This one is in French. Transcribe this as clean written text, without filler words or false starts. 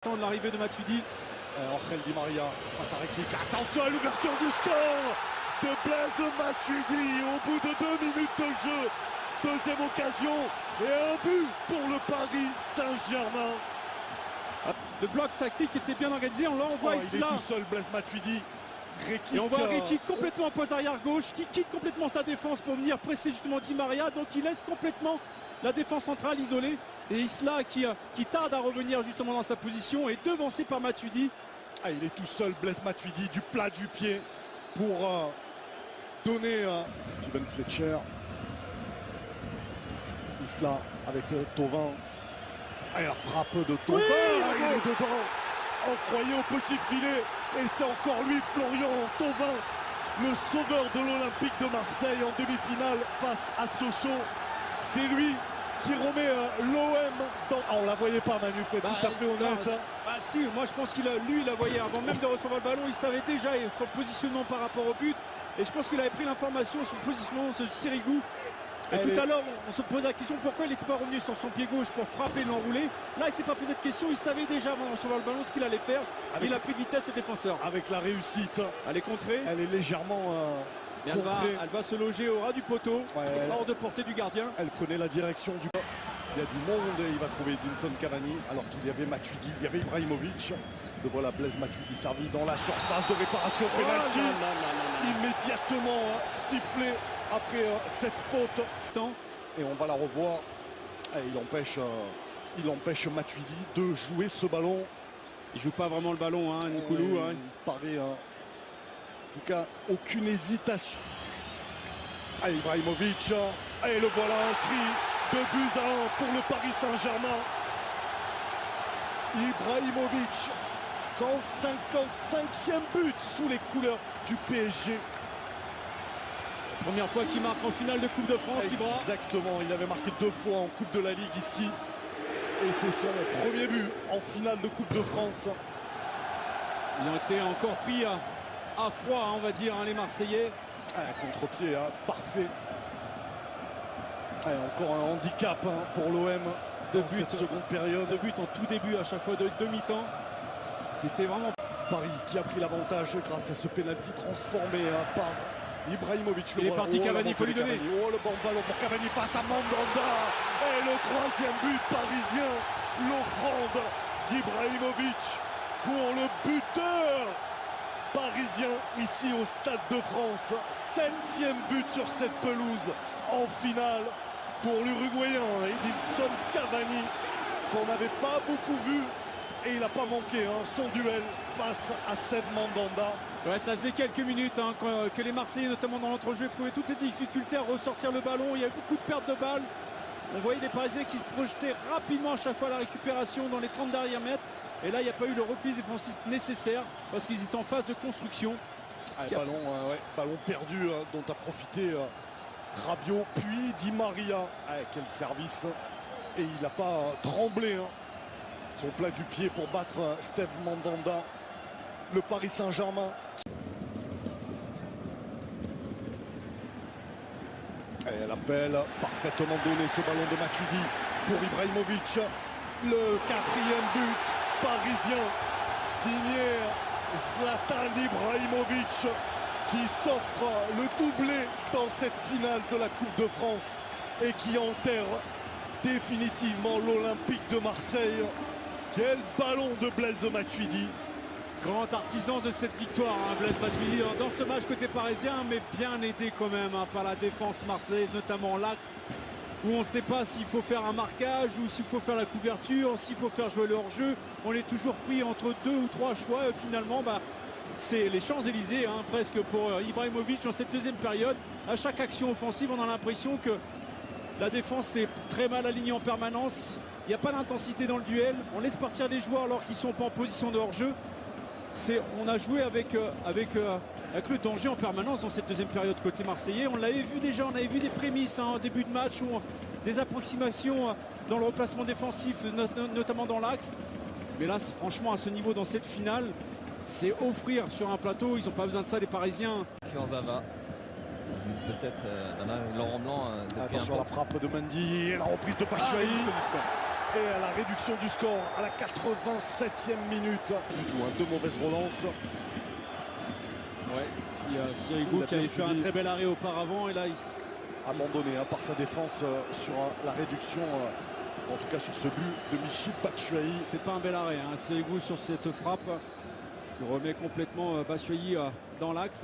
De l'arrivée de Matuidi. Angel Di Maria face à Rekik. Attention à l'ouverture du score de Blaise Matuidi au bout de 2 minutes de jeu. Deuxième occasion et un but pour le Paris Saint-Germain. Le bloc tactique était bien organisé. Là, on voit il est tout seul, Blaise Matuidi. Rekik, et on voit Rekik complètement en poste arrière gauche qui quitte complètement sa défense pour venir presser justement Di Maria. Donc il laisse complètement la défense centrale isolée. Et Isla qui tarde à revenir justement dans sa position est devancé par Matuidi. Il est tout seul, Blaise Matuidi, du plat du pied pour donner à Steven Fletcher. Isla avec Thauvin. Et la frappe de Thauvin, oui, il est dedans. On croyait au petit filet. Et c'est encore lui, Florian Thauvin, le sauveur de l'Olympique de Marseille en demi-finale face à Sochaux. C'est lui qui remet l'OM dans... on la voyait pas, Manu, faut être tout à fait honnête. Si, moi je pense qu'il la voyait avant même de recevoir le ballon, il savait déjà son positionnement par rapport au but. Et je pense qu'il avait pris l'information, son positionnement, ce Sirigu. Et tout à l'heure, on se pose la question pourquoi il n'était pas revenu sur son pied gauche pour frapper l'enroulé. Là, il ne s'est pas posé de question, il savait déjà avant de recevoir le ballon ce qu'il allait faire. Il a pris de vitesse le défenseur. Avec la réussite. Elle est contrée. Elle est légèrement... elle va se loger au ras du poteau, hors de portée du gardien. Elle prenait la direction du... Il y a du monde et il va trouver Edinson Cavani alors qu'il y avait Matuidi, il y avait Ibrahimovic. Le voilà, Blaise Matuidi servi dans la surface de réparation penalty. Immédiatement sifflé après cette faute. Et on va la revoir. Et il empêche Matuidi de jouer ce ballon. Il joue pas vraiment le ballon, hein, Nkoulou. Il paraît... en tout cas, aucune hésitation. Ibrahimovic. Et le voilà inscrit. 2 buts à 1 pour le Paris Saint-Germain. Ibrahimovic, 155e but sous les couleurs du PSG. Première fois qu'il marque en finale de Coupe de France, Ibra. Exactement, il avait marqué 2 fois en Coupe de la Ligue ici. Et c'est son premier but en finale de Coupe de France. Ils ont été encore pris à froid, on va dire, les Marseillais. Contre-pied, parfait. Encore un handicap pour l'OM dans cette seconde période. 2 buts en tout début à chaque fois de demi-temps. C'était vraiment... Paris qui a pris l'avantage grâce à ce pénalty transformé par Ibrahimovic. Il est parti, Cavani, il faut lui donner. Le bon ballon pour Cavani face à Mandanda. Et le 3e but parisien. L'offrande d'Ibrahimovic pour le buteur parisien ici au Stade de France. 7e but sur cette pelouse en finale pour l'Uruguayen Edinson Cavani, qu'on n'avait pas beaucoup vu, et il n'a pas manqué son duel face à Steve Mandanda. Ouais, ça faisait quelques minutes que les Marseillais, notamment dans l'entrejeu, éprouvaient toutes les difficultés à ressortir le ballon. Il y a eu beaucoup de pertes de balles. On voyait les Parisiens qui se projetaient rapidement à chaque fois à la récupération dans les 30 derniers mètres. Et là, il n'y a pas eu le repli défensif nécessaire parce qu'ils étaient en phase de construction. Ballon perdu dont a profité Rabiot, puis Di Maria. Quel service. Et il n'a pas tremblé son plat du pied pour battre Steve Mandanda. Le Paris Saint-Germain. Et l'appel parfaitement donné, ce ballon de Matuidi pour Ibrahimovic. Le 4e but parisien signé Zlatan Ibrahimovic, qui s'offre le doublé dans cette finale de la Coupe de France et qui enterre définitivement l'Olympique de Marseille. Quel ballon de Blaise Matuidi. Grand artisan de cette victoire, Blaise Matuidi, dans ce match côté parisien, mais bien aidé quand même par la défense marseillaise, notamment l'axe, où on ne sait pas s'il faut faire un marquage ou s'il faut faire la couverture, s'il faut faire jouer le hors-jeu. On est toujours pris entre 2 ou 3 choix. Finalement, c'est les Champs-Élysées presque pour Ibrahimovic dans cette deuxième période. À chaque action offensive, on a l'impression que la défense est très mal alignée en permanence. Il n'y a pas d'intensité dans le duel. On laisse partir les joueurs alors qu'ils ne sont pas en position de hors-jeu. On a joué avec le danger en permanence dans cette deuxième période côté marseillais. On l'avait vu déjà, on avait vu des prémices en début de match, ou des approximations dans le replacement défensif, notamment dans l'axe. Mais là, franchement, à ce niveau, dans cette finale, c'est offrir sur un plateau. Ils n'ont pas besoin de ça, les Parisiens. Kurzawa, peut-être Laurent Blanc. Attention à la frappe de Mendy et la reprise de Batshuayi. et à la réduction du score à la 87e minute. Du tout, hein, 2 mauvaises relances. Ouais, puis Sirigu qui avait fait un très bel arrêt auparavant et là il abandonné hein, par sa défense sur la réduction, en tout cas sur ce but de Michy Batshuayi. fait pas un bel arrêt, hein. Sirigu sur cette frappe qui remet complètement Batshuayi dans l'axe.